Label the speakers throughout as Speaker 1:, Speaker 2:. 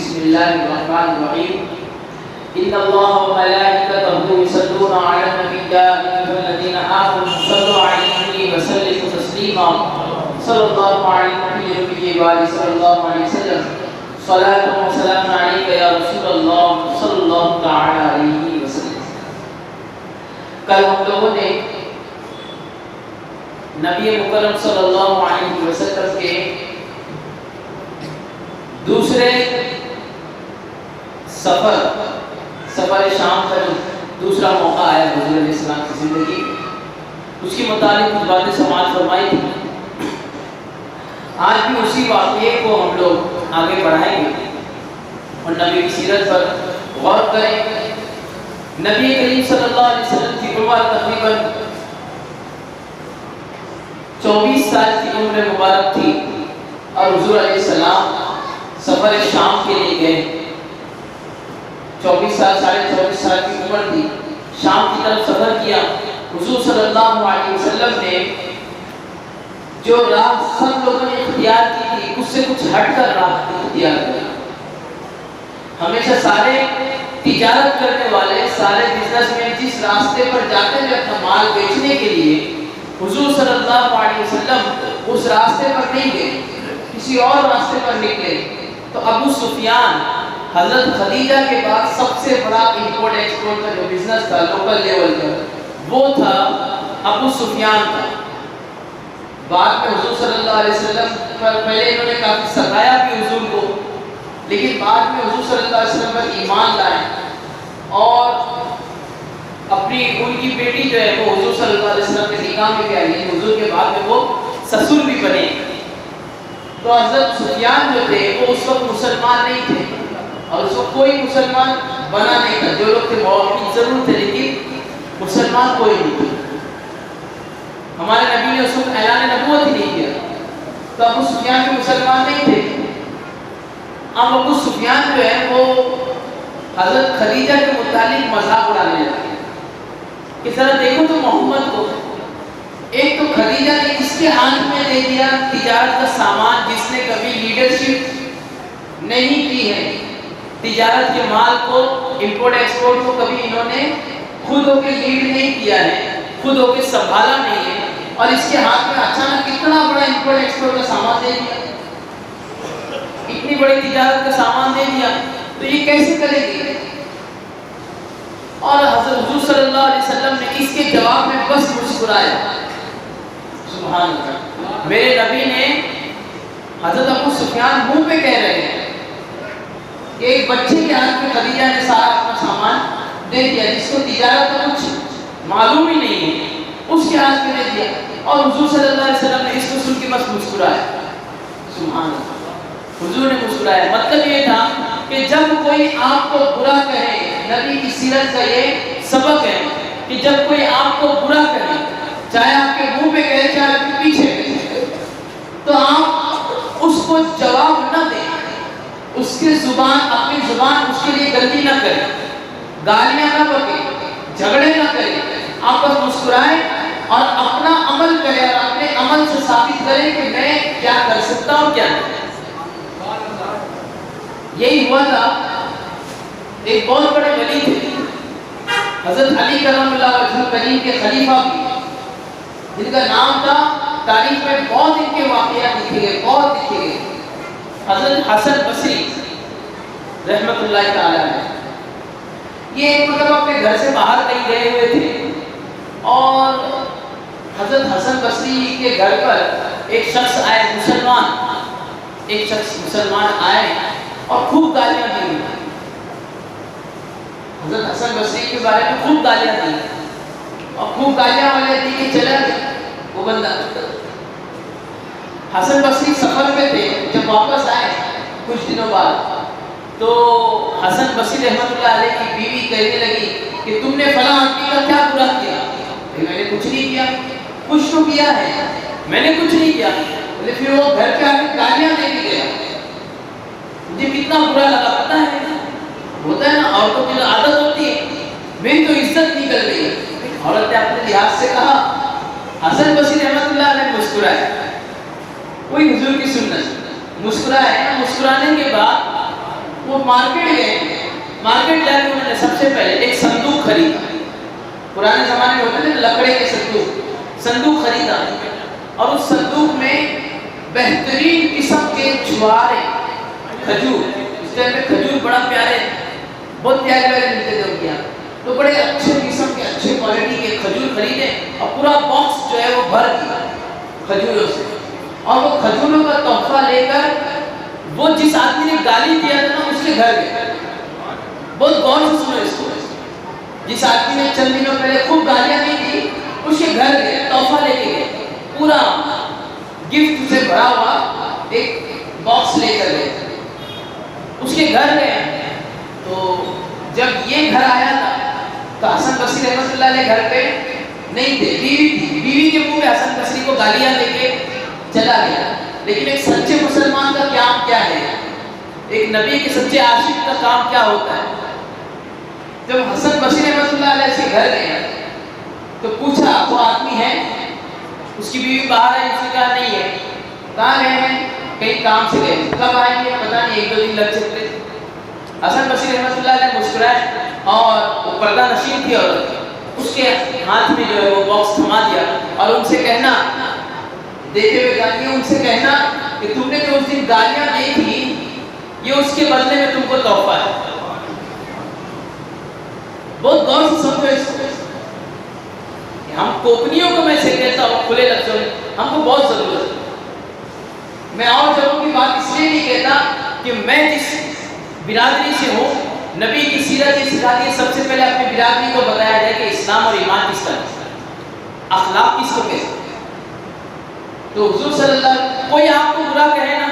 Speaker 1: بسم اللہ الرحمن الرحیم ان اللہ وملائکتہ یصلون علی النبی یا ایھا الذین آمنوا صلوا علیہ وسلموا تسلیما صلی اللہ علیہ وآلہ صلی اللہ علیہ وسلم صلاۃ و سلام علیک یا رسول اللہ صلی اللہ تعالی علیہ وسلم۔ کل ہم لوگوں نے نبی مکرم صلی اللہ علیہ وسلم کے دوسرے سفر شام کا جو دوسرا موقع آیا حضور علیہ السلام کی زندگی، اس کی متعلق کچھ باتیں سماعت فرمائی تھی۔ آج بھی اسی واقعے کو ہم لوگ آگے بڑھائیں گے اور نبی کی سیرت پر غور کریں گے۔ نبی کریم صلی اللہ علیہ وسلم کی عمر تقریباً 24 سال کی عمر مبارک تھی اور حضور علیہ السلام سفر شام کے لیے گئے۔ 24 سال 24.5 سال کی عمر تھی، شام کی طرف سفر کیا۔ حضور صلی اللہ علیہ وسلم نے جو راہ سب لوگوں نے اختیار کی تھی اس سے کچھ ہٹ کر راہ اختیار کیا۔ ہمیشہ سارے تجارت کرنے والے، سارے بزنس مین جس راستے پر جاتے ہیں اپنا مال بیچنے کے لیے، حضور صلی اللہ علیہ وسلم اس راستے پر نہیں گئے، کسی اور راستے پر نکلے۔ تو ابو سفیان حضرت خدیجہ کے بعد سب سے بڑا امپورٹ ایکسپورٹ کا جو بزنس تھا لوکل لیول کا، وہ تھا ابو سفیان کا۔ بعد میں حضور صلی اللہ علیہ وسلم پر پہلے انہوں نے کافی ستایا بھی حضور کو، لیکن بعد میں حضور صلی اللہ علیہ وسلم پر ایمان لائے اور اپنی ان کی بیٹی جو ہے وہ حضور صلی اللہ علیہ وسلم کے نکاح میں گئی، لیکن حضور کے بعد میں وہ سسر بھی بنے۔ تو حضرت سفیان جو تھے وہ اس وقت مسلمان نہیں تھے اور اس وقت کوئی مسلمان بنا نہیں تھا، جو لوگ تھے موافق ضرور تھے لیکن مسلمان کوئی نہیں تھا۔ ہمارے نبی نے اس وقت اعلان نبوت ہی نہیں کیا، تو ابو سفیان بھی مسلمان نہیں تھے۔ اب ابو سفیان جو ہے وہ حضرت خدیجہ کے متعلق مذاق اڑانے لگے کہ ذرا دیکھو تو محمد کو، ایک تو خدیجہ نے اس کے ہاتھ میں دے دیا تجارت کا سامان جس نے کبھی لیڈرشپ نہیں کی ہے، تجارت کے مال کو، امپورٹ ایکسپورٹ کو کبھی انہوں نے خود ہو کے لیڈ نہیں کیا ہے، خود ہو کے سنبھالا نہیں ہے، اور اس کے ہاتھ میں اچانک کتنا بڑا امپورٹ ایکسپورٹ کا سامان دے دیا، اتنی بڑی تجارت کا سامان دے دیا، تو یہ کیسے کرے گی؟ اور حضرت حضور صلی اللہ علیہ وسلم نے اس کے جواب میں بس مسکرایا۔ سبحان اللہ، میرے نبی نے حضرت ابو سفیان منہ پہ کہہ رہے ہیں کہ ایک بچے کے ہاتھ میں خدیجہ نے سارا اپنا سامان دے دیا جس کو تجارت کا کچھ معلوم ہی نہیں ہے، اس کے ہاتھ میں دے دیا، اور حضور صلی اللہ علیہ وسلم نے اس کو سن کے بس مسکرایا۔ سبحان اللہ، حضور نے مسکرایا۔ مطلب یہ تھا کہ جب کوئی آپ کو برا کہے، نبی کی سیرت کا یہ سبق ہے کہ جب کوئی آپ کو برا کہے، چاہے آپ کے منہ پہ کہے چاہے آپ کے پیچھے کہے، تو آپ اس کو جواب نہ دیں، اس کے اپنی زبان اس کے لیے غلطی نہ کریں، گالیاں نہ بکیں، جھگڑے نہ کریں، آپ بس مسکرائیں اور اپنا عمل کریں اور اپنے عمل سے ثابت کریں کہ میں کیا کر سکتا ہوں کیا نہیں۔ یہی ہوا تھا۔ ایک بہت بڑے ولی تھے حضرت علی کرم اللہ وجہ کریم کے خلیفہ بھی، جن کا نام تھا، تاریخ میں بہت ان کے واقعات لکھے گئے، بہت لکھے گئے، حضرت حسن بصری رحمت اللہ تعالی علیہ۔ یہ ایک مرتبہ اپنے گھر سے باہر کہیں گئے ہوئے تھے اور حضرت حسن بصری کے گھر پر ایک شخص آئے، مسلمان آئے اور خوب گالیاں دی۔ حضرت حسن بصری کے بارے میں خوب گالیاں دی اور خوب گالیاں والے دی کہ چلا گیا وہ بندہ۔ حسن بصری سفر پہ تھے، جب واپس آئے کچھ دنوں بعد تو حسن بصری رحمت اللہ علیہ کی بیوی کہنے لگی کہ تم نے فلاں آدمی کا کیا برا کیا؟ میں نے کچھ نہیں کیا۔ کچھ تو کیا ہے، میں نے کچھ نہیں کیا۔ پھر وہ گھر کے آگے گالیاں دے کے گیا، مجھے کتنا برا لگا پتہ ہے؟ ہوتا ہے نا عورتوں کی عادت ہوتی ہے، میری تو عزت نکل گئی۔ عورت نے اپنے لحاظ سے کہا، حسن بصری رحمت اللہ علیہ مسکرائے، وہی حضور کی سنت، مسکرائے۔ مسکرانے کے بعد وہ مارکیٹ گئے، مارکیٹ جا کے انہوں نے سب سے پہلے ایک صندوق خریدا. پرانے زمانے میں ہوتے تھے لکڑے کے صندوق خریدا، اور اس صندوق میں بہترین قسم کے چھوارے کھجور، اس ٹائم میں کھجور بڑا پیارے، بہت پیارے پیارے ملتے تھے ان کے یہاں، تو بڑے اچھے قسم کے اچھے کوالٹی کے کھجور خریدے اور پورا باکس جو ہے وہ بھر دیا کھجوروں سے. اور وہ کھجوروں کا تحفہ لے کر وہ جس آدمی نے گالی دیا تھا نا اس کے گھر گئے. بہت غور سے سنو اس کو. جس آدمی نے چند دنوں پہلے خوب گالیاں دی تھی اس کے گھر گئے، تحفہ لے کے گئے، پورا گفٹ سے بھرا ہوا ایک باکس لے کر گئے. اس کے گھر گئے تو جب یہ گھر آیا تھا تو حسن بصری رحمۃ اللہ علیہ گھر پہ نہیں تھے، بیوی تھی. بیوی کے منہ پہ حسن بصری کو گالیاں دے کے چلا گیا. لیکن ایک سچے مسلمان کا کام کیا ہے، ایک نبی کے سچے عاشق کا کام کیا ہوتا ہے؟ جب حسن بصری رحمۃ اللہ علیہ سے گھر گئے تو پوچھا وہ آدمی ہے؟ اس کی بیوی باہر ہے، اس نے کہا نہیں ہے. کہاں گئے ہیں؟ کہیں کام سے گئے. کب آئیں گے؟ پتہ نہیں، ایک دو دن لگ سکتے. حسن بصری رحمۃ اللہ علیہ مسکرائے اور وہ پردہ نشین تھی عورت، اس کے ہاتھ میں جو ہے وہ باکس تھما دیا اور ان سے کہنا، دیتے ہوئے گالیاں، ان سے کہنا کہ تم نے جو اس دن گالیاں دی تھی یہ اس کے بدلے میں تم کو تحفہ ہے. بہت غور سے سمجھو اس کو. ہم کوکنیوں کو میں سے کہتا ہوں کھلے لفظوں میں، ہم کو بہت ضرورت ہے. میں اور جگہوں کی بات اس لیے نہیں کہتا کہ میں جس برادری سے ہوں، نبی کی سیرت یہ سکھاتی ہے سب سے پہلے اپنی برادری کو بتایا جائے کہ اسلام اور ایمان کس طرح، اخلاق کس کو کہتے ہیں. تو حضور صلی اللہ علیہ وسلم، کوئی آپ کو برا کہے نا،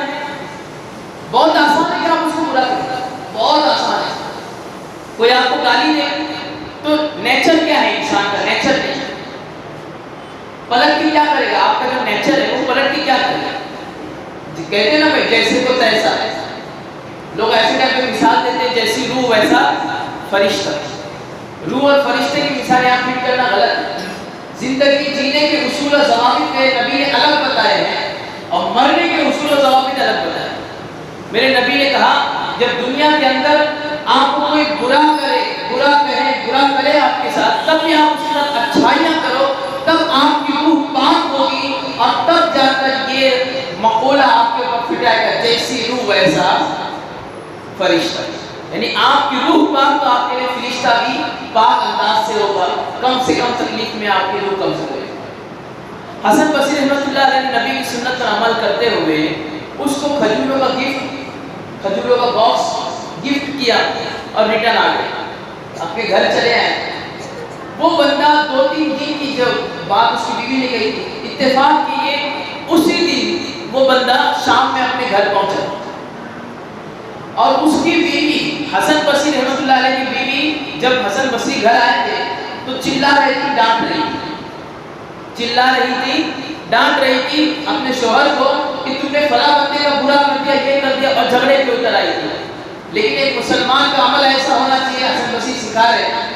Speaker 1: بہت آسان ہے کہ آپ اس کو برا کہیں، بہت آسان ہے. کوئی آپ کو گالی دے تو نیچر کیا ہے انسان کا؟ نیچر نہیں پلٹ کے کیا کرے گا؟ آپ کا جو نیچر ہے وہ پلٹ کے کیا کرے گا؟ کہتے ہیں نا بھائی جیسے کو تیسا ہے. لوگ ایسے ٹائپ پہ مثال دیتے ہیں جیسی روح ویسا فرشتہ. روح اور فرشتے کی مثال یہاں فٹ کرنا غلط ہے. زندگی جینے کے اصول و ضوابط کے نبی نے الگ بتائے ہیں اور مرنے کے اصول و ضوابط الگ بتائے ہیں. میرے نبی نے کہا جب دنیا کے اندر آپ کو کوئی برا کرے، برا کہے، برا کرے آپ کے ساتھ، تب بھی آپ اس کے ساتھ اچھائیاں کرو، تب آپ کی روح پاک ہوگی اور تب جا کر یہ مقولہ آپ کے اوپر فٹ آئے گا جیسی روح ویسا فرشتہ. یعنی آپ کی روح پاک تو آپ کے لیے فرشتہ بھی پاک انداز سے ہوگا، کم سے کم تکلیف میں آپ کی روح کم سے ہوگی. حسن بصری رحمۃ اللہ علیہ نے نبی کی سنت پر عمل کرتے ہوئے اس کو کھجوروں کا گفٹ، کھجوروں کا باکس گفٹ کیا اور ریٹرن آ گئے، اپنے گھر چلے آئے. وہ بندہ 2-3 دن کی جو بات اس کی بیوی نے کہی تھی، اتفاق کیے اسی دن وہ بندہ شام میں اپنے گھر پہنچا اور اس کی بیوی حسن بصری رحمۃ اللہ علیہ کی بیوی جب حسن بصری گھر آئے تھے تو چلا رہی تھی، ڈانٹ رہی تھی، چلا رہی تھی، ڈانٹ رہی تھی اپنے شوہر کو کہ تم نے فلاں بندے کا برا کر دیا، یہ کر دیا، اور جھگڑے کے اتر آئی تھی. لیکن ایک مسلمان کا عمل ایسا ہونا چاہیے، حسن بصری سکھا رہے ہیں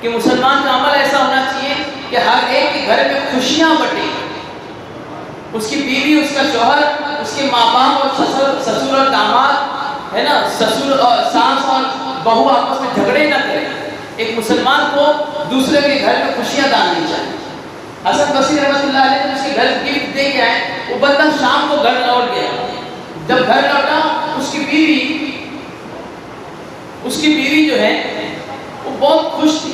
Speaker 1: کہ مسلمان کا عمل ایسا ہونا چاہیے کہ ہر ایک کے گھر میں خوشیاں بٹے. اس کی بیوی، اس کا شوہر، اس کے ماں باپ اور سسر اور داماد ہے نا، سسر اور ساس اور بہو آپس میں جھگڑے نہ کریں. ایک مسلمان کو دوسرے کے گھر میں خوشیاں ڈالنی چاہیے. حسن بصری رحمۃ اللہ علیہ نے اس کے گھر گفٹ دے کے آئے. وہ بندہ شام کو گھر لوٹ گیا. جب گھر لوٹا اس کی بیوی جو ہے وہ بہت خوش تھی.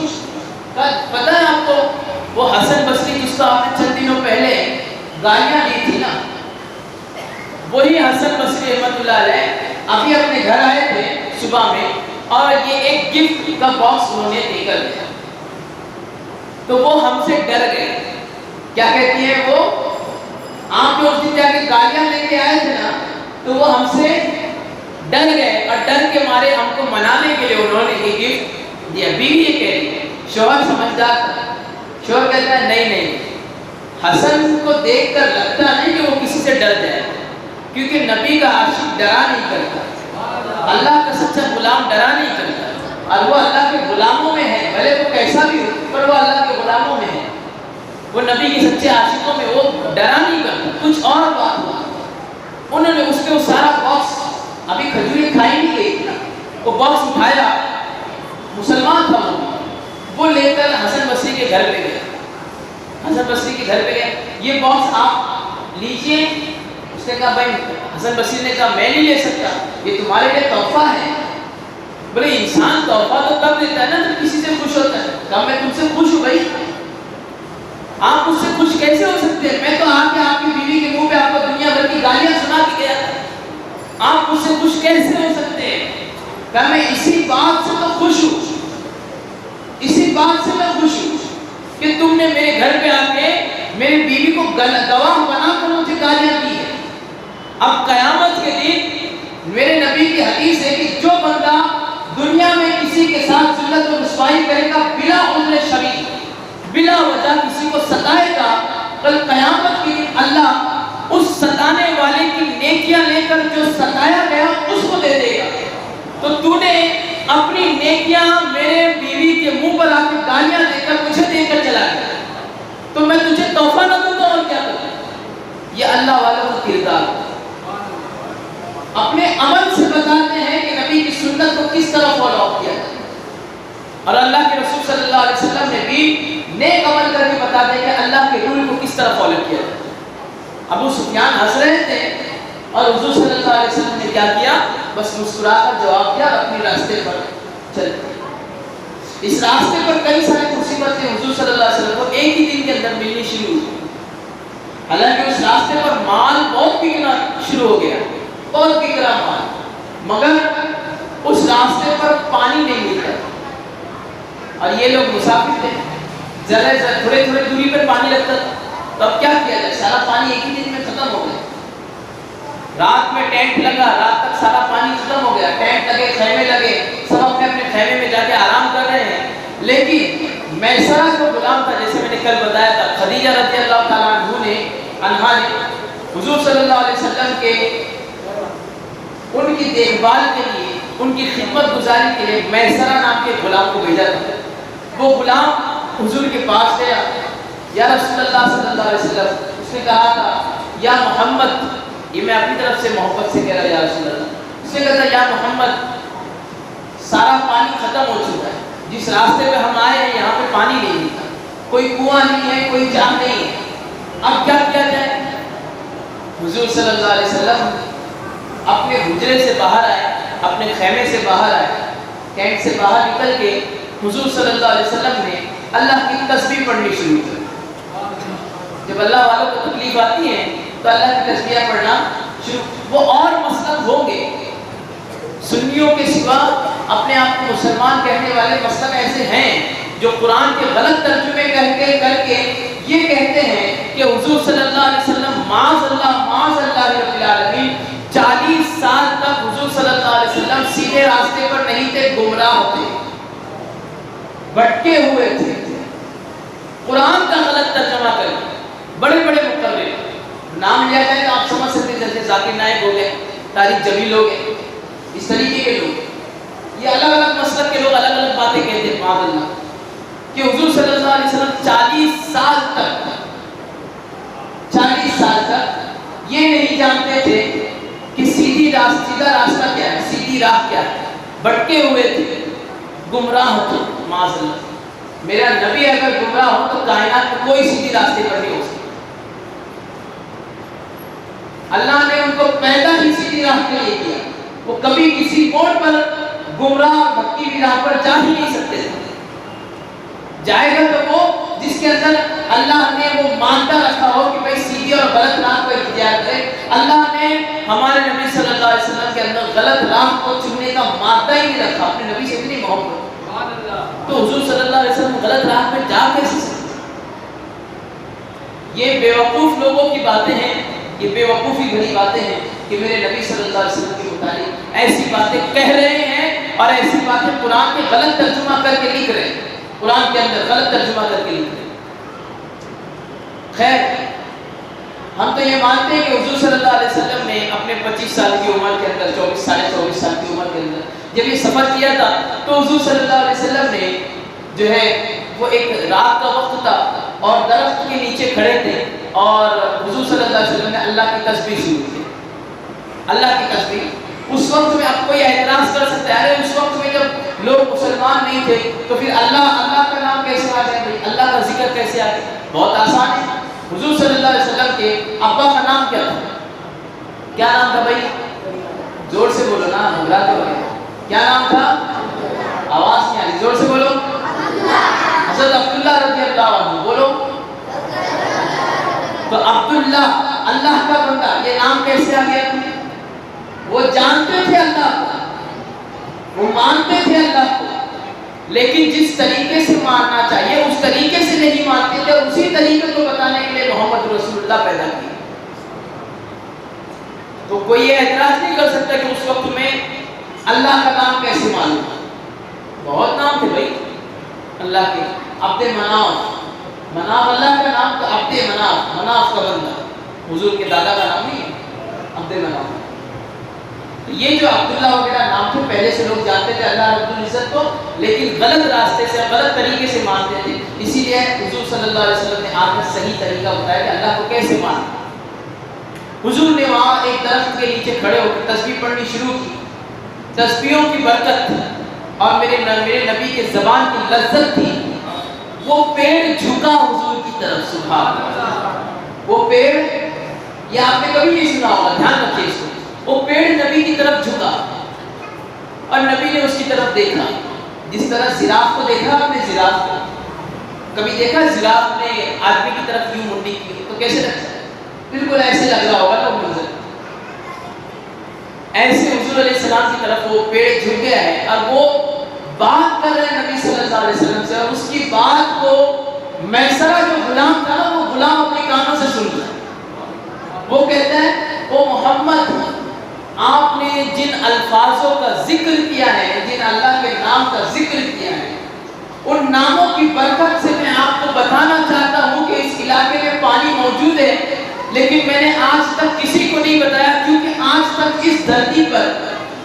Speaker 1: پتہ ہے آپ کو وہ حسن بصری جس کو آپ نے چند دنوں پہلے گالیاں دی تھی نا، وہی حسن بصری رحمۃ اللہ علیہ ابھی اپنے گھر آئے تھے صبح میں اور یہ ایک گفٹ کا باکس انہوں نے دے کر دیا. تو وہ ہم سے ڈر گئے. کیا کہتی ہے وہ؟ آپ جو اس دن جا کے گالیاں لے کے آئے تھے نا تو وہ ہم سے ڈر گئے اور ڈر کے مارے ہم کو منانے کے لیے انہوں نے یہ گفٹ دیا. بیوی یہ کہہ رہی ہے. شوہر سمجھدار تھا. شوہر کہتا ہے نہیں، حسن کو دیکھ کر لگتا نہیں کہ وہ کسی سے ڈر جائے، کیونکہ نبی کا عاشق ڈرا نہیں کرتا، اللہ کا سچا غلام ڈرا نہیں کرتا، اور وہ اللہ کے غلاموں میں ہے. بھلے وہ کیسا بھی ہو پر وہ اللہ کے غلاموں میں ہے. وہ نبی کے سچے عاشقوں میں وہ ڈرا نہیں کرتا. کچھ اور بات ہوا، انہوں نے اس کے وہ سارا باکس، ابھی کھجوریں کھائی نہیں گئی، کے گھر پہ گیا، حسن بصری کے گھر پہ گیا، یہ باکس آپ لیجئے۔ اس نے کہا بھائی، حسن بصری نے کہا میں نہیں لے سکتا، یہ تمہارے لیے تحفہ ہے۔ بولے انسان تحفہ تو تب دیتا ہے نا جب کسی سے خوش ہوتا ہے۔ کہا میں تم سے خوش ہوں بھائی، آپ مجھ سے خوش کیسے ہو سکتے ہیں؟ میں تو آ کے آپ کی بیوی کے منہ پہ آپ کو دنیا بھر کی گالیاں سنا کے گیا تھا، آپ مجھ سے خوش کیسے ہو سکتے ہیں؟ کہا میں اسی بات سے تو خوش ہوں، اسی بات سے میں خوش ہوں کہ تم نے میرے گھر پہ آ کے میری بیوی کو گواہ بنا کر مجھے گالیاں دی ہے۔ اب قیامت کے دن میرے نبی کی حدیث ہے کہ جو بندہ دنیا میں کسی کے ساتھ ذلت و رسوائی کرے گا بلا عذر شرعی، بلا وجہ کسی کو ستائے گا، کل قیامت کے دن اللہ اس ستانے والے کی نیکیاں لے کر جو ستایا گیا اس کو دے دے گا۔ تو تو نے اپنی نیکیاں میرے بیوی کے منہ پر آ کے گالیاں دے کر مجھے دے کر چلا گیا، تو میں تجھے تحفہ نہ دوں تو اور کیا کروں؟ یہ اللہ والوں کا کردار اپنے عمل سے بتاتے ہیں کہ نبی کی سنت کو کس طرح فالو اپ کیا جائے، اور اللہ کے رسول صلی اللہ علیہ وسلم نے بھی نیک عمل کر کے بتا دیا کہ اللہ کے رول کو کس طرح فالو کیا جائے۔ ابو سفیان ہنس رہے تھے اور حضور صلی اللہ علیہ وسلم نے کیا کیا؟ بس مسکرا کر جواب دیا اور اپنے راستے پر چل پڑے۔ اس راستے پر کئی سارے مصیبتیں حضور صلی اللہ علیہ وسلم کو ایک ہی دن کے اندر ملنی شروع ہوئی، حالانکہ اس راستے پر مال بہت بکنا شروع ہو گیا، بہت بک رہا مال، مگر اس راستے پر پانی نہیں ملتا، اور یہ لوگ مسافر تھے، ذرا تھوڑے تھوڑے دوری پر پانی لگتا تھا، تو اب کیا کیا جائے؟ سارا پانی ایک ہی دن میں ختم ہو گیا۔ رات میں ٹینٹ لگا، رات تک سارا پانی ختم ہو گیا، ٹینٹ لگے، خیمے لگے، سب اپنے اپنے خیمے میں جا کے آرام کر رہے ہیں، لیکن میسرہ جو غلام تھا، جیسے میں نے کل بتایا تھا، خدیجہ رضی اللہ تعالیٰ عنہا نے حضور صلی اللہ علیہ وسلم کے ان کی دیکھ بھال کے لیے، ان کی خدمت گزاری کے لیے میسرہ نام کے غلام کو بھیجا تھا۔ وہ غلام حضور کے پاس گیا، یا رسول اللہ صلی اللہ علیہ وسلم، اس نے کہا تھا یا محمد، یہ میں اپنی طرف سے محبت سے کہہ رہا یا رسول اللہ، اس نے کہا تھا یا محمد سارا پانی ختم ہو چکا ہے، جس راستے پہ ہم آئے ہیں یہاں پہ پانی نہیں ملتا، کوئی کنواں نہیں ہے، کوئی جام نہیں ہے، اب کیا کیا جائے؟ حضور صلی اللہ علیہ وسلم اپنے حجرے سے باہر آئے، اپنے خیمے سے باہر آئے، کینٹ سے باہر نکل کے حضور صلی اللہ علیہ وسلم نے اللہ کی تسبیح پڑھنی شروع کی۔ جب اللہ والوں کو تکلیف آتی ہے تو اللہ کی تسبیح پڑھنا شروع، وہ اور مسلک ہوں گے سنیوں کے سوا، اپنے آپ کو مسلمان کہنے والے مسلک ایسے ہیں جو قرآن کے غلط ترجمے کر کے یہ کہتے ہیں کہ حضور صلی اللہ علیہ وسلم معاذ اللہ رب العالمین 40 سال تک حضور صلی اللہ علیہ وسلم سیدھے راستے پر نہیں تھے، گمراہ ہوتے، بھٹکے ہوئے تھے، قرآن کا غلط ترجمہ کر بڑے بڑے مقرر نام لیا جائے تو آپ سمجھ سکتے ہیں، جیسے ذاکر نائک ہو گئے، طارق جمیل ہو گئے، اس طریقے کے لوگ، یہ الگ الگ مسلک کے لوگ الگ الگ باتیں کہتے ہیں معاذ اللہ، کہ حضور صلی اللہ علیہ وسلم 40 سال تک یہ نہیں جانتے تھے کہ سیدھا راستہ کیا ہے، سیدھی راہ کیا ہے، بھٹکے ہوئے تھے، گمراہ ہوتے معاذ اللہ۔ میرا نبی اگر گمراہ ہو تو کائنات میں کوئی سیدھی راستے پر نہیں ہو سکتا، اللہ نے ان کو پیدا ہی سیدھی راہ کے لیے کیا، وہ کبھی کسی موڑ پر گمراہ بھٹکی ہوئی راہ پر جا ہی نہیں سکتے تھے، جائے گا تو وہ جس کے اندر اللہ نے وہ مانتا رکھا ہو کہ بھائی سیدھی اور غلط راہ کو اختیار کرے۔ اللہ نے ہمارے نبی صلی اللہ علیہ وسلم کے اندر غلط راہ کو چننے کا مادہ ہی نہیں رکھا، اپنے نبی سے اتنی محبت، تو حضور صلی اللہ علیہ وسلم غلط راہ پہ جا کیسے سکتے؟ یہ بیوقوف لوگوں کی باتیں ہیں، یہ بیوقوفی بھری باتیں ہیں کہ میرے نبی صلی اللہ علیہ وسلم کے متعلق ایسی باتیں کہہ رہے ہیں اور ایسی باتیں قرآن کے غلط ترجمہ کر کے لکھ رہے ہیں، قرآن کے اندر غلط ترجمہ کر کے لکھ رہے ہیں۔ خیر، ہم تو یہ مانتے ہیں کہ حضور صلی اللہ علیہ وسلم نے اپنے 25 سال کی عمر کے اندر، 24 سال کی عمر کے اندر جب یہ سفر کیا تھا تو حضور صلی اللہ علیہ وسلم نے جو ہے وہ ایک رات کا وقت تھا اور درخت کے نیچے کھڑے تھے اور حضور صلی اللہ علیہ وسلم نے اللہ کی تسبیح شروع کی، اللہ کی تسبیح۔ اس وقت میں آپ کوئی اعتراض کر سکتا ہے، ارے اس وقت میں جب لوگ مسلمان نہیں تھے تو پھر اللہ کا نام کیسے آ جائے؟ اللہ کا ذکر کیسے آ گیا؟ بہت آسان ہے. حضور صلی اللہ علیہ وسلم کے ابا کا نام کیا تھا؟ کیا نام تھا بھائی؟ زور سے بولو نا، گھبراتے ہو گئے. کیا نام تھا؟ آواز نہیں آ رہی، زور سے بولو. حضرت عبداللہ رضی اللہ عنہ. بولو. تو عبداللہ اللہ کا بندہ، یہ نام کیسے آ گیا؟ وہ جانتے تھے اللہ کو، وہ مانتے تھے اللہ کو، لیکن جس طریقے سے ماننا چاہیے اس طریقے سے نہیں مانتے تھے، اور اسی طریقے کو بتانے کے لیے محمد رسول اللہ پیدا کیے. تو کوئی یہ اعتراض نہیں کر سکتا کہ اس وقت میں اللہ کا نام کیسے معلوم. بہت نام تھے بھائی اللہ کے. عبد مناف، مناف اللہ کا نام، تو عبد مناف، مناف کا بندہ. حضور کے دادا کا نام نہیں ہے عبد مناف. یہ جو عبداللہ وغیرہ نام تھے پہلے سے لوگ جانتے تھے اللہ رب العزت کو، لیکن غلط راستے سے غلط طریقے سے مانتے تھے. اسی لیے حضور صلی اللہ علیہ وسلم نے آپ کو صحیح طریقہ بتایا کہ اللہ کو کیسے ماننا. حضور نے وہاں ایک درخت کے نیچے کھڑے ہو کر تسبیح پڑھنی شروع کی. تسبیحوں کی برکت اور میرے نبی کے زبان کی لذت تھی. وہ پیڑ جھکا حضور کی طرف. سبحان اللہ. وہ پیڑ، یہ آپ نے کبھی نہیں سنا ہوگا، دھیان رکھیے اس کو. وہ پیڑ نبی کی طرف جھکا اور نبی نے اس کی طرف دیکھا. جس طرح زراف کو دیکھا آپ نے، زراف کو کبھی دیکھا زراف نے آدمی کی طرف یوں منڈی کی تو کیسے لگتا ہے؟ بالکل ایسے لگ رہا ہوگا نا منظر. ایسے حضور علیہ السلام کی طرف وہ پیڑ جھک گیا ہے اور وہ بات کر رہے ہیں نبی صلی اللہ علیہ وسلم سے، اور اس کی بات کو میسرہ جو غلام تھا نا، وہ غلام اپنے کانوں سے سن رہا ہے. وہ کہتا ہے او محمد، آپ نے جن الفاظوں کا ذکر کیا ہے، جن اللہ کے نام کا ذکر کیا ہے، ان ناموں کی برکت سے میں آپ کو بتانا چاہتا ہوں کہ اس علاقے میں پانی موجود ہے، لیکن میں نے آج تک کسی کو نہیں بتایا، کیونکہ آج تک اس دھرتی پر،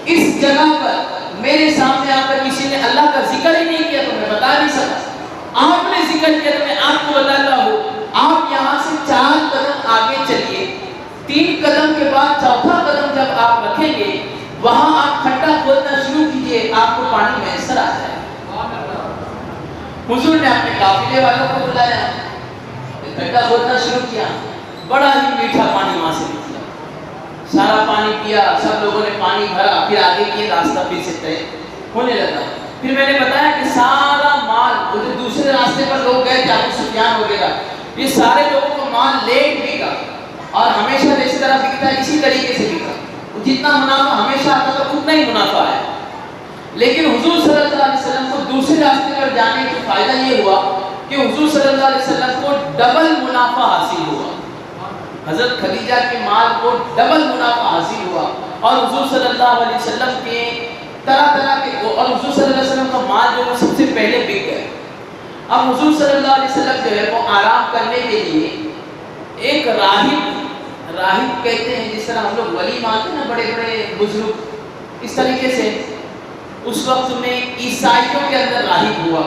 Speaker 1: اس جگہ پر میرے سامنے آ کر کسی نے اللہ کا ذکر ہی نہیں کیا تو میں بتا نہیں سکتا. آپ نے ذکر کیا تو میں آپ کو بتاتا ہوں. آپ یہاں سے 4 قدم آگے چلیے، 3 قدم کے بعد چوتھا قدم جب آپ رکھیں گے، وہاں آپ کھڈا کھودنا شروع کیجئے، آپ کو پانی میسر آ جائے. حضور نے اپنے قافلے والوں کو بلایا، کھڈا کھودنا شروع کیا. بڑا ہی میٹھا پانی وہاں سے نکلا. سارا پانی پیا، سب لوگوں نے پانی بھرا. پھر آگے کی راستہ پھر سے طے ہونے لگا. پھر میں نے بتایا کہ سارا مال وہ جو دوسرے راستے پر لوگ گئے تھے، ابو سفیان وغیرہ، یہ سارے لوگوں کو مال لیٹ بکا، اور ہمیشہ جس طرح بکتا ہے اسی طریقے سے بکا. جتنا منافع ہمیشہ آتا تھا اتنا ہی منافع ہے. لیکن حضور صلی اللہ علیہ وسلم کو دوسرے راستے پر جانے کا فائدہ یہ ہوا کہ حضور صلی اللہ علیہ وسلم کو ڈبل منافع حاصل ہوا. حضرت خدیجہ کے مال کو ڈبل منافع حاصل ہوا، اور حضور صلی اللہ علیہ وسلم کے طرح طرح کے، اور حضور صلی اللہ علیہ وسلم کا مال جو ہے سب سے پہلے بک گئے. اب حضور صلی اللہ علیہ وسلم جو ہے وہ آرام کرنے کے لیے ایک راہب کہتے ہیں، جس طرح ہم لوگ ولی مانتے ہیں نا، بڑے بڑے بزرگ، اس طریقے سے اس وقت میں عیسائیوں کے اندر راہب ہوا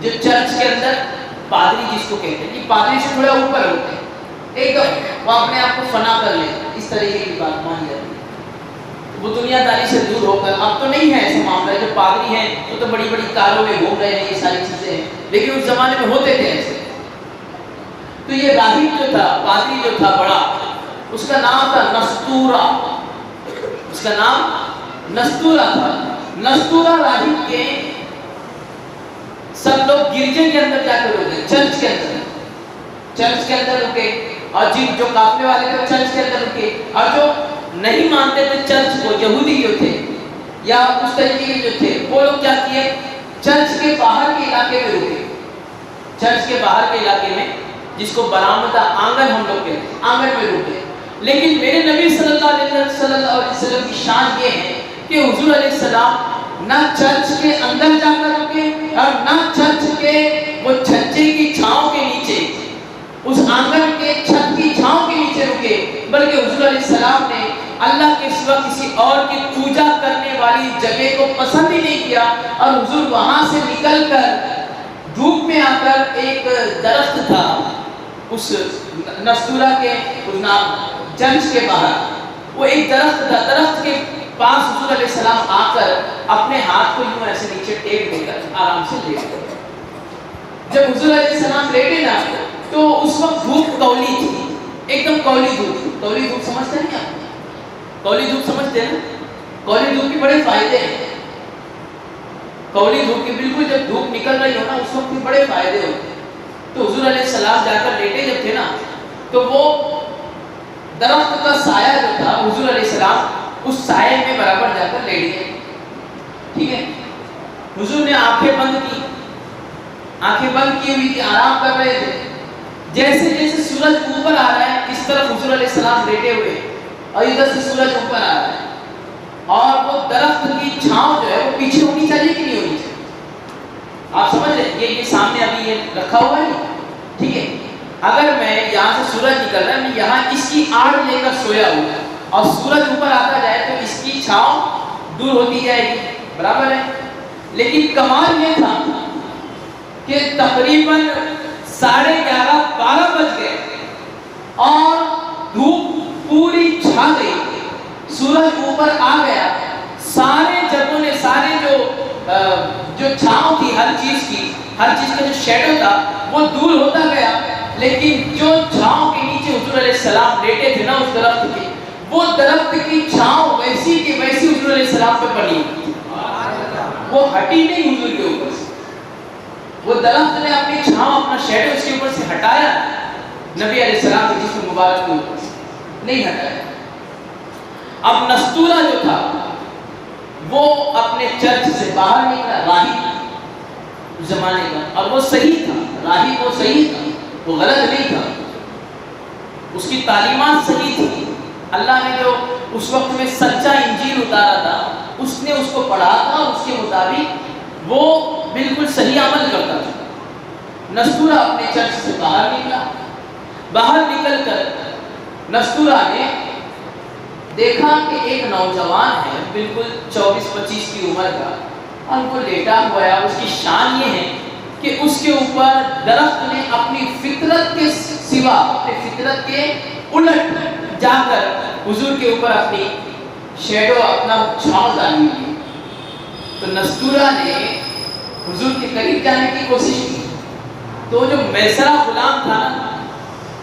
Speaker 1: جو چرچ کے اندر پادری جس کو کہتے ہیں. یہ پادری سے تھوڑا اوپر ہوتے ہیں، ایک دم وہ اپنے آپ کو فنا کر لیں، اس طریقے کی بات مانی جاتی ہے. وہ دنیا داری سے دور ہو کر، اب تو نہیں ہے ایسے معاملہ، جو پادری ہیں وہ تو بڑی بڑی کاروں میں گھوم رہے ہیں، یہ ساری چیزیں ہیں، لیکن اس زمانے میں ہوتے تھے ایسے. تو یہ راہب جو تھا، پادری جو تھا بڑا، اس کا نام تھا نستورہ. اس کا نام نستورہ تھا. نستورہ راہب کے سب لوگ گرجے کے اندر جا کر رکے، چرچ کے اندر رکے، اور جو قافلے والے تھے چرچ کے اندر رکے، اور جو نہیں مانتے تھے چرچ کو، یہودی جو تھے یا اس طریقے کے جو تھے، وہ لوگ کیا کیے، چرچ کے باہر کے علاقے میں رکے. چرچ کے باہر کے علاقے میں، جس کو برآمدہ آنگن ہم لوگ کہتے ہیں، آنگن میں رکے. لیکن میرے نبی صلی اللہ علیہ وسلم کی شان یہ ہے کہ حضور علیہ السلام نہ چرچ کے اندر جا کر رکے، اور نہ چرچ کے وہ چھجے کی چھاؤں کے نیچے، اس آنگن کے چھت کی چھاؤں کے نیچے رکے، بلکہ حضور علیہ السلام نے اللہ کے سوا کسی اور کی پوجا کرنے والی جگہ کو پسند ہی نہیں کیا. اور حضور وہاں سے نکل کر دھوپ میں آ کر ایک درخت تھا اس نستورہ کے چرچ کے باہر، وہ ایک درخت تھا، درخت کے پاس حضور علیہ السلام آ کر اپنے ہاتھ کو یوں ایسے نیچے ٹیک دے کر آرام سے لیٹ گئے. جب حضور علیہ السلام لیٹے نا تو اس وقت دھوپ کولی تھی، ایک دم کولی دھوپ تھی. کولی دھوپ سمجھتے ہیں کیا؟ کولی دھوپ سمجھتے ہیں نا؟ کولی دھوپ کے بڑے فائدے ہیں. کولی دھوپ کے بالکل جب دھوپ نکل رہی ہو نا اس وقت کے بڑے فائدے ہوتے ہیں. تو حضور علیہ السلام جا کر لیٹے جب تھے نا تو وہ درخت کا سایہ جو تھا حضور علیہ السلام اس سائے میں برابر جا کر لیٹ گئے. ٹھیک ہے. حضور نے آنکھیں بند کی، آنکھیں بند کی ہوئی تھی، آرام کر رہے تھے. جیسے جیسے سورج اوپر آ رہا ہے اس طرف حضور علیہ السلام لیٹے ہوئے اور ادھر سے سورج اوپر آ رہا ہے اور وہ درخت کی چھاؤں جو ہے وہ پیچھے ہونی چاہیے کہ نہیں ہونی چاہیے؟ آپ سمجھ رہے ہیں؟ یہ سامنے ابھی یہ رکھا ہوا ہے. ٹھیک ہے. اگر میں یہاں سے سورج نکل رہا ہے میں یہاں اس کی آڑ لے کر سویا ہوں اور سورج اوپر آتا جائے تو اس کی چھاؤں دور ہوتی جائے گی، برابر ہے. لیکن کمال یہ تھا کہ تقریباً 11:30 12 بج گئے اور دھوپ پوری چھا گئی، سورج اوپر آ گیا. سارے جگہوں نے سارے جو چھاؤں تھی ہر چیز کا جو شیڈو تھا وہ دور ہوتا گیا. لیکن جو چھاؤں کے نیچے حضور علیہ السلام لیٹے تھے نا اس درخت کے، وہ درخت کی چھاؤں ویسی کی ویسی حضور علیہ السلام پہ پڑی، وہ ہٹی نہیں حضور کے اوپر سے. وہ درخت نے اپنی چھاؤں اپنا شیڈو اس کے اوپر سے ہٹایا، نبی علیہ السلام کے جسم مبارک کے اوپر سے نہیں ہٹایا. اب نستورہ جو تھا وہ اپنے چرچ سے باہر نکلا، راہب زمانے کا، اور وہ صحیح تھا. راہب وہ صحیح تھا، وہ غلط نہیں تھا، اس کی تعلیمات صحیح تھی. اللہ نے جو اس وقت میں سچا انجیل اتارا تھا اس نے اس کو پڑھا تھا، اس کے مطابق وہ بالکل صحیح عمل کرتا تھا. نستورہ اپنے چرچ سے باہر نکلا. باہر نکل کر نستورہ نے دیکھا کہ ایک نوجوان ہے بالکل 24-25 کی عمر کا اور وہ لیٹا ہوا ہے. اس کی شان یہ ہے کہ اس کے اوپر درخت نے اپنی فطرت کے سوا، اپنے فطرت کے الٹ جا کر حضور کے اوپر اپنی شیڈو، اپنا چھاؤں ڈالی ہوئی. تو نستورہ نے حضور کے قریب جانے کی کوشش کی تو جو میسرہ غلام تھا نا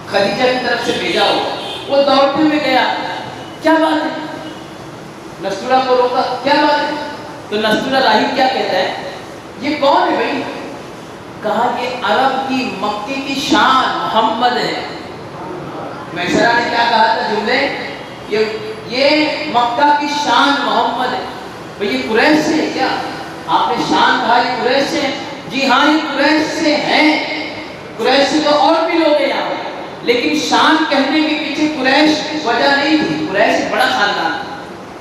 Speaker 1: خدیجہ کی طرف سے بھیجا ہوا، وہ دوڑتے ہوئے گیا. کیا بات ہے؟ نستورہ کو روکا، کیا بات ہے؟ تو نستورہ راہب کیا کہتا ہے؟ یہ کون ہے بھائی؟ کہا یہ عرب کی مکے کی شان محمد ہے. میسرہ نے کیا کہا تھا جملے؟ یہ مکہ کی شان محمد ہے. بھئی یہ قریش سے ہے کیا؟ آپ نے شان کہا یہ قریش سے ہے؟ جی ہاں یہ قریش سے ہیں. قریش سے تو اور بھی لوگ ہیں یہاں، لیکن شان کہنے کے پیچھے قریش وجہ نہیں تھی. قریش ایک بڑا خاندان،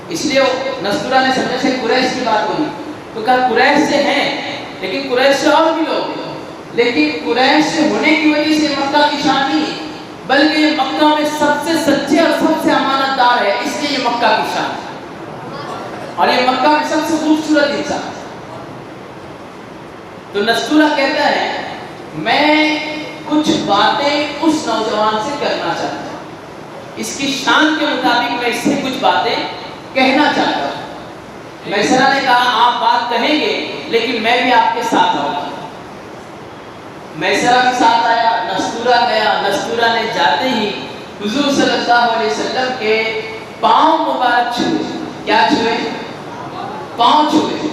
Speaker 1: اس لیے نستورہ نے سمجھا سے قریش کی بات ہوئی تو کہا قریش سے ہیں لیکن قریش سے اور بھی لوگ ہیں. لیکن قریش سے ہونے کی وجہ سے مکہ کی شان نہیں ہے، بلکہ یہ مکہ میں سب سے سچے اور سب سے امانت دار ہے، اس لیے یہ مکہ کی شان ہے اور یہ مکہ میں سب سے خوبصورت انسان. تو نستورہ کہتا ہے میں کچھ باتیں اس نوجوان سے کرنا چاہتا ہوں، اس کی شان کے مطابق میں اس سے کچھ باتیں کہنا چاہتا ہوں. میسرہ نے کہا آپ بات کہیں گے لیکن میں بھی آپ کے ساتھ آؤں گا. میسرہ بھی ساتھ آیا، نستورہ گیا. نستورہ نے جاتے ہی حضور صلی اللہ علیہ وسلم کے پاؤں مبارک چھوئے. کیا چھوئے؟ پاؤں چھوئے.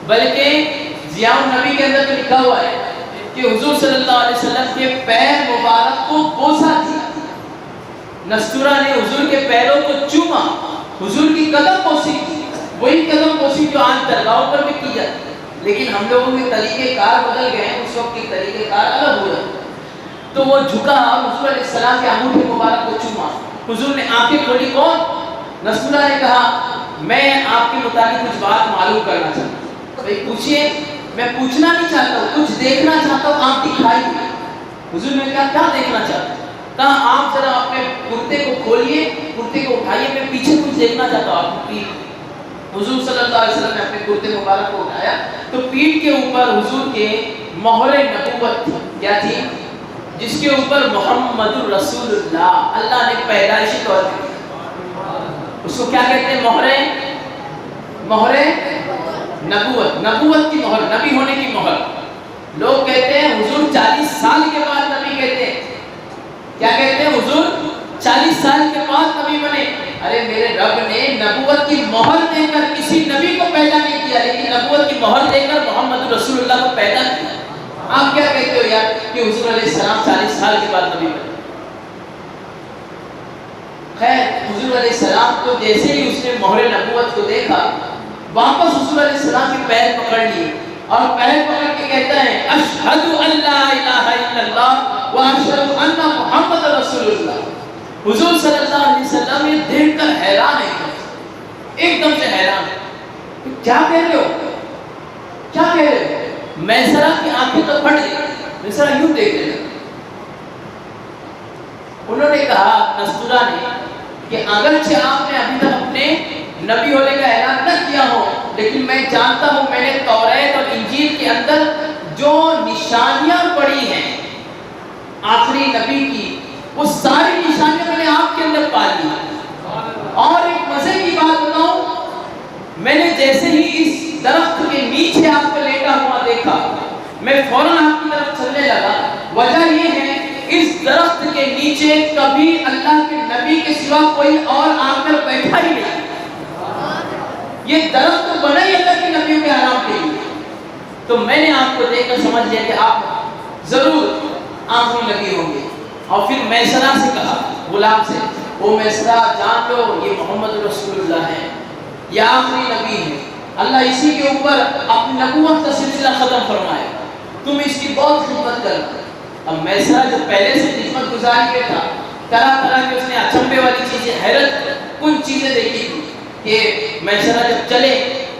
Speaker 1: بلکہ ضیاء النبی کے اندر تو لکھا ہوا ہے کہ حضور صلی اللہ علیہ وسلم کے پیر مبارک کو بوسہ دیا. نستورہ نے حضور کے پیروں کو چوما، حضور کی قدم بوسی کی، وہی قدم بوسی جو آج درگاہوں پر بھی کی جاتی. لیکن ہم لوگوں کے طریقے کار بدل گئے ہیں، اس وقت کے طریقے کار الگ ہو جاتے. تو وہ جھکا اور حضور علیہ السلام کے انگوٹھے مبارک کو چوما. حضور نے آنکھیں کھولی. کون؟ نستورہ نے کہا میں آپ کے متعلق کچھ بات معلوم کرنا چاہتا ہوں. بھائی پوچھئے. میں پوچھنا نہیں چاہتا ہوں، کچھ دیکھنا چاہتا ہوں، آپ دکھائی. حضور نے کہا کیا دیکھنا چاہتے ہیں؟ کہا آپ ذرا اپنے کرتے کو کھولیے، کرتے کو اٹھائیے، میں پیچھے کچھ دیکھنا چاہتا ہوں. آپ کی حضور صلی اللہ علیہ وسلم نے اپنے کرتے مبارک کو اٹھایا تو پیٹھ کے اوپر حضور کے مہر نبوت تھی. کیا تھی؟ جس کے اوپر محمد الرسول اللہ، اللہ نے پیدائشی طور پہ. اس کو کیا کہتے ہیں؟ مہر نبوت. نبوت کی مہر، نبی ہونے کی مہر. لوگ کہتے ہیں حضور 40 سال کے بعد نبی کہتے ہیں. کیا کہتے ہیں؟ حضور 40 سال کے بعد نبی بنے. ارے میرے رب نے نبوت کی مہر دے کر کسی نبی کو پیدا نہیں کیا، لیکن نبوت کی مہر دے کر محمد رسول اللہ کو پیدا کیا. آپ کیا کہتے ہو یار کہ حضور علیہ السلام 40 سال کے بعد نبی بنے؟ خیر، حضور علیہ السلام کو جیسے ہی اس نے مہر نبوت کو دیکھا، واپس حضور علیہ السلام کے پیر پکڑ لیے اور پیر پکڑ کے کہتا ہے اشہد ان لا الہ الا اللہ واشہد ان محمد رسول اللہ. حضور صلی اللہ علیہ وسلم یہ دیکھ کر حیران ہے، ایک دم سے حیران. کیا کہہ رہے ہو؟ کیا کہہ رہے ہو؟ میسرہ کی آنکھیں تو پھٹ گئی. میسرہ یوں دیکھنے لگا. انہوں نے کہا نستورہ نے کہ اگرچہ آپ نے ابھی تک اپنے نبی ہونے کا اعلان نہ کیا ہو، لیکن میں جانتا ہوں میں نے توریت اور انجیل کے اندر جو نشانیاں پڑھی ہیں آخری نبی کی، وہ ساری نشانیاں میں نے آپ کے اندر پا لی. اور ایک مزے کی بات بتاؤں، میں نے جیسے ہی اس درخت کے نیچے آپ کو لیٹا ہوا دیکھا، میں فوراً آپ کی طرف چلنے لگا. وجہ یہ ہے اس درخت کے نیچے کبھی اللہ کے نبی کے سوا کوئی اور آ کر بیٹھا ہی نہیں. یہ درخت بنا ہی اللہ کے نبیوں کے آرام کے لیے. تو میں نے آپ کو دیکھ کر سمجھ لیا کہ آپ ضرور آخری نبی ہوں گے. اور پھر میسرہ سے کہا، غلام سے، وہ میسرہ جان لو یہ محمد رسول اللہ ہے، یہ آخری نبی ہے. اللہ اسی کے اوپر اپنی نبوت کا سلسلہ ختم فرمائے، تم اس کی بہت خدمت کرنا. اب میسرہ جو پہلے سے خدمت گزاری کے تھا، طرح طرح کے اس نے اچنبے والی چیزیں، حیرت کن چیزیں دیکھی تھی کہ میسرہ جب چلے،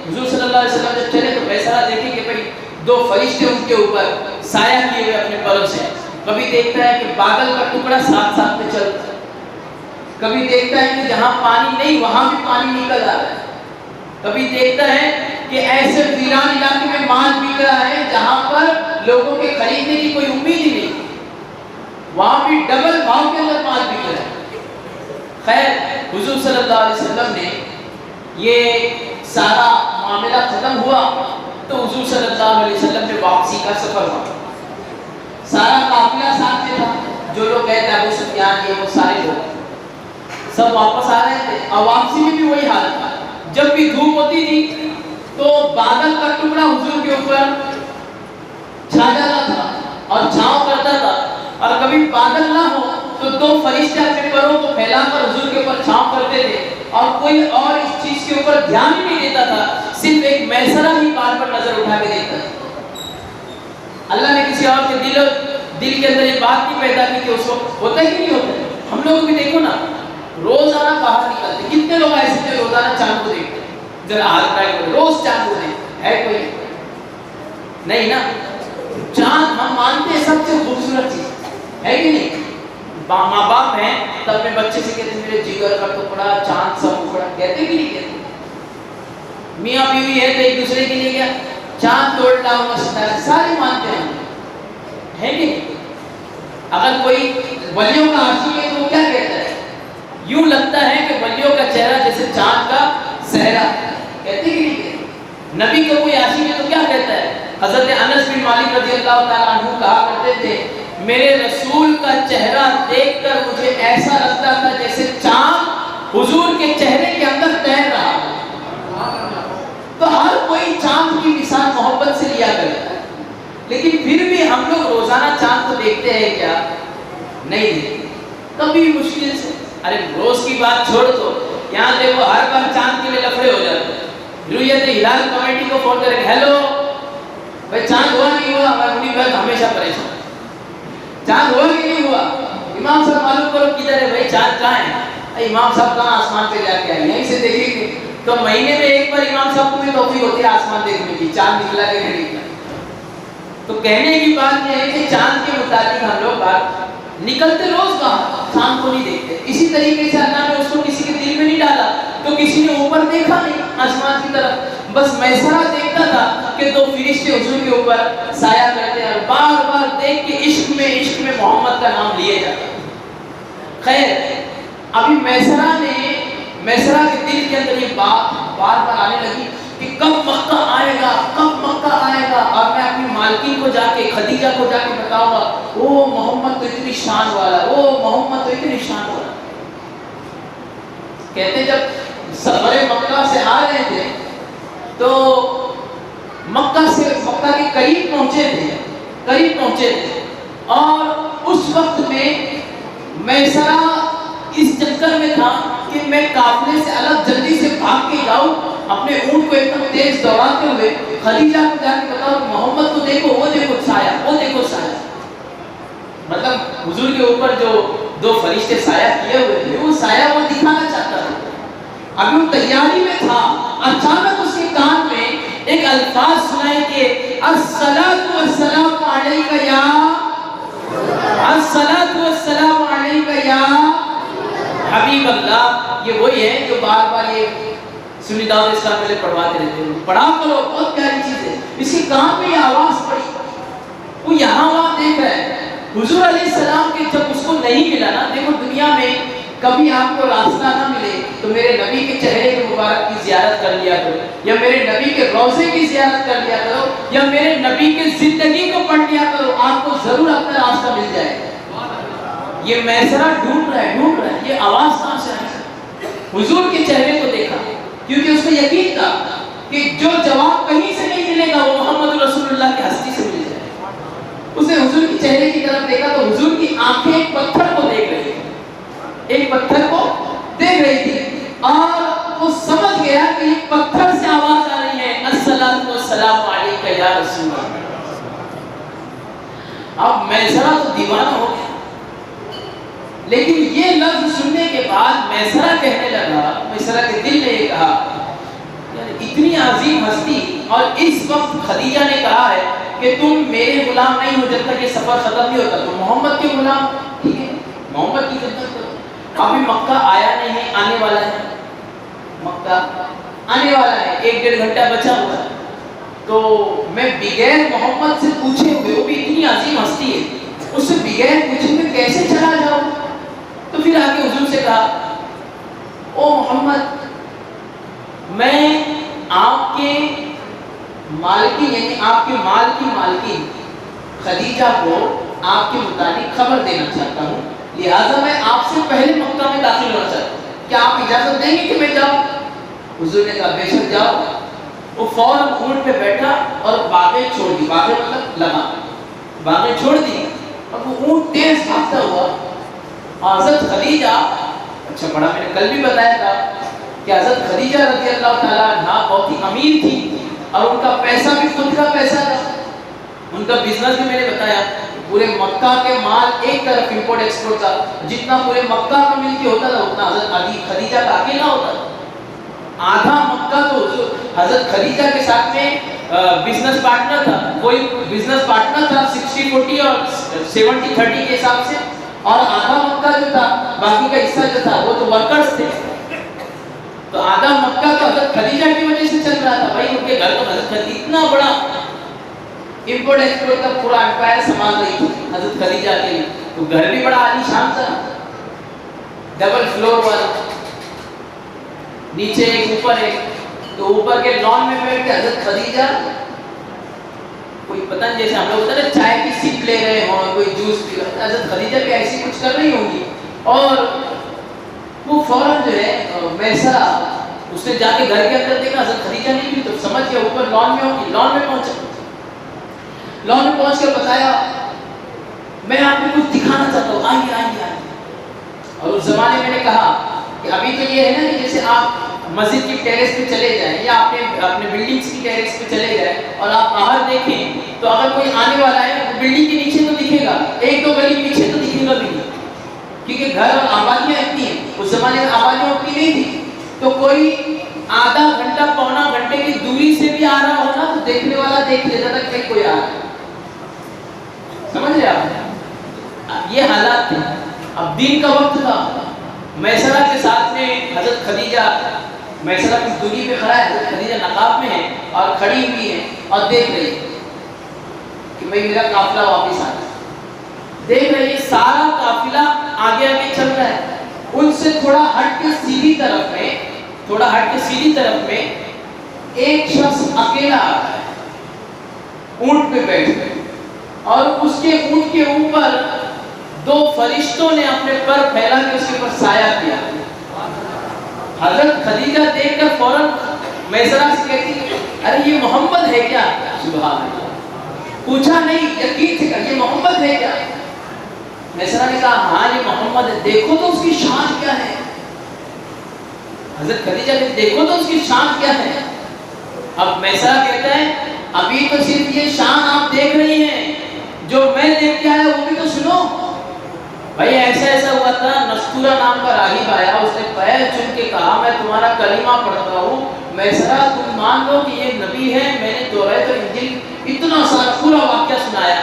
Speaker 1: حضور صلی اللہ علیہ وسلم جب چلے تو میسرہ دیکھے کہ بھئی 2 فرشتے ان کے اوپر سایہ کیے ہوئے اپنے پروں سے. کبھی دیکھتا ہے کہ بادل کا ٹکڑا ساتھ ساتھ میں چلتا ہے، کبھی دیکھتا ہے کہ جہاں پانی نہیں وہاں بھی پانی نکل آ رہا ہے، کبھی دیکھتا ہے کہ ایسے ویران علاقے میں مال بک رہا ہے جہاں پر لوگوں کے خریدنے کی کوئی امید ہی نہیں، وہاں بھی ڈبل بھاؤ کے اندر مال بک رہا ہے. خیر، حضور صلی اللہ علیہ وسلم نے یہ سارا معاملہ ختم ہوا تو حضور صلی اللہ علیہ وسلم نے واپسی کا سفر ہوا. سارا قافلہ ساتھ میں تھا، جو لوگ گئے تھے ابو سفیان یہ وہ سارے لوگ سب واپس آ رہے تھے. اور واپسی میں بھی وہی حالت تھا، جب بھی دھوپ ہوتی تھی تو بادل کا ٹکڑا حضور کے اوپر چھا جاتا تھا اور چھاؤں کرتا تھا. اور کبھی بادل نہ ہو تو 2 فرشتے اپنے پروں کو پھیلا کر حضور کے اوپر چھاؤں کرتے تھے اور کوئی اور اس چیز کے اوپر دھیان ہی نہیں دیتا تھا، صرف ایک میسرہ ہی بار پر نظر اٹھا کے دیکھتا تھا. اللہ نے کسی اور کے دل کے اندر یہ بات نہیں پیدا کی کہ اس وقت ہوتا ہے کہ نہیں ہوتا ہے. ہم لوگ بھی دیکھو نا، روزانہ باہر نکلتے، کتنے لوگ ایسے جو روزانہ چاند کو دیکھتے ہیں؟ ذرا ہاتھ اٹھائے کرو، روز چاند کو دیکھتے ہے کوئی نہیں نا. چاند ہم مانتے ہیں سب سے خوبصورت چیز ہے کہ نہیں؟ ماں باپ ہیں تب اپنے بچے سے کہتے ہیں میرے جگر کا ٹکڑا چاند سب ٹکڑا، کہتے کہ نہیں کہتے؟ میاں بیوی ہے تو ایک دوسرے کے لیے کیا چاند توڑ لاؤں گا ستارے، سارے مانتے ہیں ہے کہ نہیں؟ اگر کوئی ولیوں کا عاشق ہے تو وہ کیا کہتا ہے؟ یوں لگتا ہے کہ ولیوں کا چہرہ جیسے چاند کا صحرا، کہتے کہ نہیں کہتے؟ نبی کا کوئی عاشق ہے تو کیا کہتا ہے؟ حضرت انس بن مالک رضی اللہ تعالیٰ عنہ کہا کرتے تھے میرے رسول کا چہرہ دیکھ کر مجھے ایسا لگتا تھا جیسے چاند حضور کے چہرے کے اندر تیر رہا. تو ہر کوئی چاند کی مثال محبت سے لیا کرتا ہے، لیکن پھر بھی ہم لوگ روزانہ چاند کو دیکھتے ہیں کیا؟ نہیں دیکھتے، کبھی مشکل سے. ارے روز کی بات چھوڑ دو، یہاں دیکھو ہر بار چاند کے لیے لفڑے ہو جاتے ہیں. رویت ہلال کمیٹی کو فون کرے ہیلو بھائی چاند ہوا نہیں ہوا؟ ہماری بات ہمیشہ پریشان، چاند ہوا کہ نہیں ہوا؟ امام صاحب معلوم کرو کدھر ہے بھائی، چاند کہاں ہے؟ امام صاحب کہاں آسمان پہ جا کے آئے، یہیں سے دیکھیں گے. تو مہینے میں ایک بار امام صاحب کو بھی توفیق ہوتی ہے آسمان دیکھنے کی، چاند نکلا کہ نہیں نکلا. تو کہنے کی بات یہ ہے کہ چاند کے متعلق ہم لوگ بات نکلتے روز کہاں چاند کو نہیں دیکھتے. اسی طریقے سے اللہ نے اس کو کسی کے دل میں نہیں ڈالا تو کسی نے اوپر دیکھا نہیں آسمان کی طرف، بس میسرہ دیکھتا تھا کہ 2 فرشتے حضور کے اوپر سایہ کرتے اور بار بار دیکھ کے عشق میں محمد کا نام لیے جاتا. خیر، ابھی میسرہ کے دل کے اندر یہ بات بار بار آنے لگی کہ کب مکہ آئے گا، کب مکہ آئے گا، اور میں اپنی مالکین کو جا کے خدیجہ کو جا کے بتاؤں گا او محمد تو اتنی شان والا، او محمد تو اتنی شان والا. کہتے جب سفر مکہ سے آ رہے تھے تو مکہ کے قریب پہنچے تھے اور اس وقت میں میسرہ اس چکر میں تھا کہ میں قافلے سے الگ جلدی سے بھاگ کے جاؤں، اپنے اونٹ کو ایک دم تیز دوڑاتے ہوئے خدیجہ کو جا کے بتاؤں محمد کو دیکھو، وہ دیکھو سایہ. مطلب حضور کے اوپر جو دو فرشتے سایہ کیے ہوئے تھے وہ سایہ وہ دکھانا چاہتا تھا. ابھی وہ تیاری میں تھا، اچانک اس کے کان میں ایک الفاظ سنائے کہ الصلاۃ والسلام علیک یا الصلاۃ والسلام علیک یا حبیب اللہ. یہ وہی ہے جو بار بار یہ سنی دعوت اسلام میں پڑھواتے رہتے ہیں، پڑھا کرو، بہت پیاری چیز ہے. اس کے کان میں یہ آواز پڑی، وہ یہاں وہاں دیکھ رہا ہے. حضور علیہ السلام کے جب اس کو نہیں ملا نا، دیکھو دنیا میں کبھی آپ کو راستہ نہ ملے تو میرے نبی کے چہرے کے مبارک کی زیارت کر لیا کرو، یا میرے نبی کے روضے کی زیارت کر لیا کرو، یا میرے نبی کے زندگی کو پڑھ لیا کرو، آپ کو ضرور اپنا راستہ مل جائے گا. یہ میسرہ ڈھونڈ رہا ہے، یہ آواز کہاں سے آئی؟ حضور کے چہرے کو دیکھا، کیونکہ اس کو یقین تھا کہ جو جواب کہیں سے نہیں ملے گا وہ محمد رسول اللہ کی ہستی سے مل جائے. اس نے حضور کے چہرے کی طرف دیکھا تو حضور کی آنکھیں ایک پتھر کو دیکھ رہی تھی، اور وہ سمجھ گیا کہ ایک پتھر سے آواز آ رہی ہے الصلاۃ والسلام علیک یا رسول اللہ. اب میسرہ تو دیوانہ ہو گیا، لیکن یہ لفظ سننے کے بعد میسرہ کہنے لگا، میسرہ کے دل نے یہ کہا اتنی عظیم ہستی، اور اس وقت خدیجہ نے کہا ہے کہ تم میرے غلام نہیں ہو جب تک یہ سفر ختم نہیں ہوتا، تو محمد کے غلام، ٹھیک ہے محمد کی خدمت کرو. ابھی مکہ آیا نہیں ہے، آنے والا ہے، مکہ آنے والا ہے، 1-1.5 گھنٹہ بچا ہوا ہے. تو میں بغیر محمد سے پوچھے ہوئے، وہ بھی اتنی عظیم ہستی ہے، اس سے بغیر پوچھے ہوئے کیسے چلا جاؤں؟ تو پھر آگے حضور سے کہا او محمد، میں آپ کے مالکین یعنی آپ کے مال کی مالکین خدیجہ کو آپ کے متعلق خبر دینا چاہتا ہوں، لہٰذا میں آپ سے پہلے مکہ میں داخل ہونا چاہتا ہوں، کیا آپ اجازت دیں گے کہ میں جاؤں؟ حضور نے کہا بے شک جاؤ. وہ فوراً اونٹ پہ بیٹھا اور باغیں چھوڑ دی، باغیں مطلب لگا، باغیں چھوڑ دی اور وہ اونٹ تیز بھاگتا ہوا. حضرت خدیجہ، اچھا بڑا میں نے کل بھی بتایا تھا کہ حضرت خدیجہ رضی اللہ تعالیٰ عنہا بہت ہی امیر تھی اور ان کا پیسہ بھی خود کا پیسہ تھا. ان کا بزنس بھی میں نے بتایا، پورے مکہ کے مال ایک طرف امپورٹ ایکسپورٹ تھا، جتنا پورے مکہ کا مل کے ہوتا تھا اتنا حضرت خدیجہ کا اکیلا ہوتا تھا. آدھا مکہ تو حضرت خدیجہ کے ساتھ میں بزنس پارٹنر تھا، کوئی بزنس پارٹنر تھا 60-40 اور 70-30 کے حساب سے، اور آدھا مکہ جو تھا باقی کا حصہ جو تھا وہ تو ورکرز تھے. تو آدھا مکہ تو حضرت خدیجہ کی وجہ سے چل رہا تھا. بھائی ان کے گھر تو حضرت خدیجہ اتنا بڑا امپورٹ ایکسپورٹ کا پورا امپائر سنبھال رہی تھی حضرت خدیجہ کے لیے. تو گھر بھی بڑا عالی شان تھا، ڈبل فلور والا، نیچے ایک اوپر ایک. تو اوپر کے لان میں بیٹھ کے حضرت خدیجہ کوئی پتہ نہیں، جیسے ہم لوگ ہوتا ہے نا چائے کی سپ لے رہے ہوں، کوئی جوس پی رہے، حضرت خدیجہ بھی ایسی کچھ کر رہی ہوں گی. اور وہ فوراً جو ہے میسرہ اس نے جا کے گھر کے اندر دیکھا حضرت خدیجہ نہیں بھی، تو سمجھ گیا اوپر لان میں ہوگی. لان میں پہنچا، لان میں پہنچ کر بتایا میں آپ کو کچھ دکھانا چاہتا ہوں، آئیے آئیے آئیے. اور اس زمانے میں نے کہا کہ ابھی تو یہ ہے نا کہ جیسے آپ مسجد کی ٹیرس پہ چلے جائیں یا اپنے بلڈنگز کی ٹیرس پہ چلے جائیں اور آپ باہر دیکھیں تو اگر کوئی آنے والا ہے تو بلڈنگ کے نیچے تو دکھے گا، 1-2 گلی پیچھے تو دکھے گا بھی نہیں، کیونکہ گھر اور آبادیاں اتنی ہیں. اس زمانے میں آبادیاں اتنی نہیں تھی، تو کوئی آدھا گھنٹہ پونا گھنٹے کی دوری سے بھی آ رہا ہونا تو دیکھنے والا دیکھ لیتا تھا کہ کوئی آ رہا ہے. سمجھ رہے آپ؟ یہ حالات تھے. اب دین کا وقت تھا، میسرہ کے ساتھ میں حضرت خدیجہ، میسرہ کی دوری پہ کھڑا ہے، حضرت خدیجہ نقاب میں ہے اور کھڑی ہوئی ہے اور دیکھ رہی ہے کہ بھئی میرا قافلہ واپس آ رہا ہے. دیکھ رہی ہے سارا قافلہ آگے آگے چل رہا ہے. ان سے تھوڑا ہٹ کے سیدھی طرف میں ایک شخص اکیلا آ رہا ہے، اونٹ پہ بیٹھ کر. اور اس کے اونٹ کے اوپر دو فرشتوں نے اپنے پر پھیلا کے اس کے اوپر سایہ کیا. حضرت خدیجہ دیکھ کر فوراً میسرہ سے کہتی ارے یہ محمد ہے کیا؟ سبحان اللہ. پوچھا نہیں، یقین سے کہا یہ محمد ہے کیا؟ میسرہ نے کہا ہاں یہ محمد ہے. دیکھو تو اس کی شان کیا ہے. حضرت خدیجہ نے دیکھو تو اس کی شان کیا ہے. اب میسرہ کہتا ہے ابھی تو صرف یہ شان آپ دیکھ رہی ہیں، جو میں دیکھ کے آیا وہ بھی تو سنو. بھائی ایسا ہوا تھا، نستورہ نام کا راہب آیا، اس نے پیر چوم کے کہا میں تمہارا کلمہ پڑھتا ہوں، میسرہ تم مان لو کہ یہ نبی ہے. میں نے توریت اور انجیل اتنا سارا پورا واقعہ سنایا.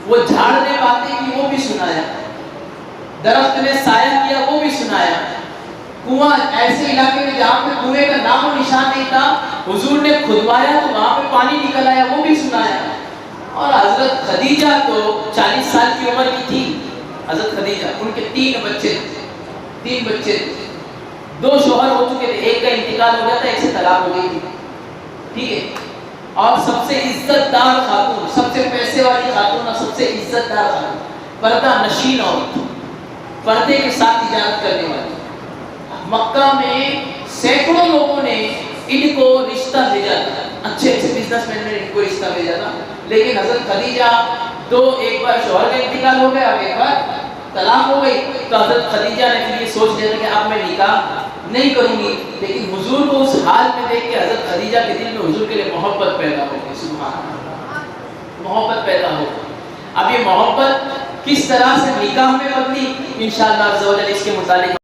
Speaker 1: وہ جھاڑ نے باتیں کی وہ بھی سنایا، درخت نے سایہ کیا وہ بھی سنایا، کنواں ایسے علاقے میں جہاں پہ کنویں کا نام و نشان نہیں تھا حضور نے کھدوایا تو وہاں پہ پانی نکل آیا وہ بھی سنایا. اور حضرت خدیجہ تو 40 سال کی عمر کی تھی. حضرت خدیجہ ان کے 3 بچے تھے. 2 شوہر ہو چکے تھے، ایک کا انتقال ہو گیا تھا، ایک سے طلاق ہو گئی تھی. ٹھیک ہے. اور سب سے عزت دار خاتون، سب سے پیسے والی خاتون اور سب سے عزت دار خاتون، پردہ نشین عورت، پردے کے ساتھ تجارت کرنے والی. مکہ میں سینکڑوں لوگوں نے ان کو رشتہ بھیجا تھا، اچھے بزنس مین نے ان کو رشتہ بھیجا تھا. لیکن حضرت خدیجہ ایک بار شوہر کا انتقال ہو گیا، اب ایک بار طلاق ہو گئی، تو حضرت خدیجہ نے پھر یہ سوچ لیا کہ اب میں نکاح نہیں کروں گی. لیکن حضور کو اس حال میں دیکھ کے حضرت خدیجہ کے دل میں حضور کے لیے محبت پیدا ہو گئی. سبحان اللہ، محبت پیدا ہو گئی. اب یہ محبت کس طرح سے نکاح میں بدلی انشاءاللہ عز و جل اس کے متعلق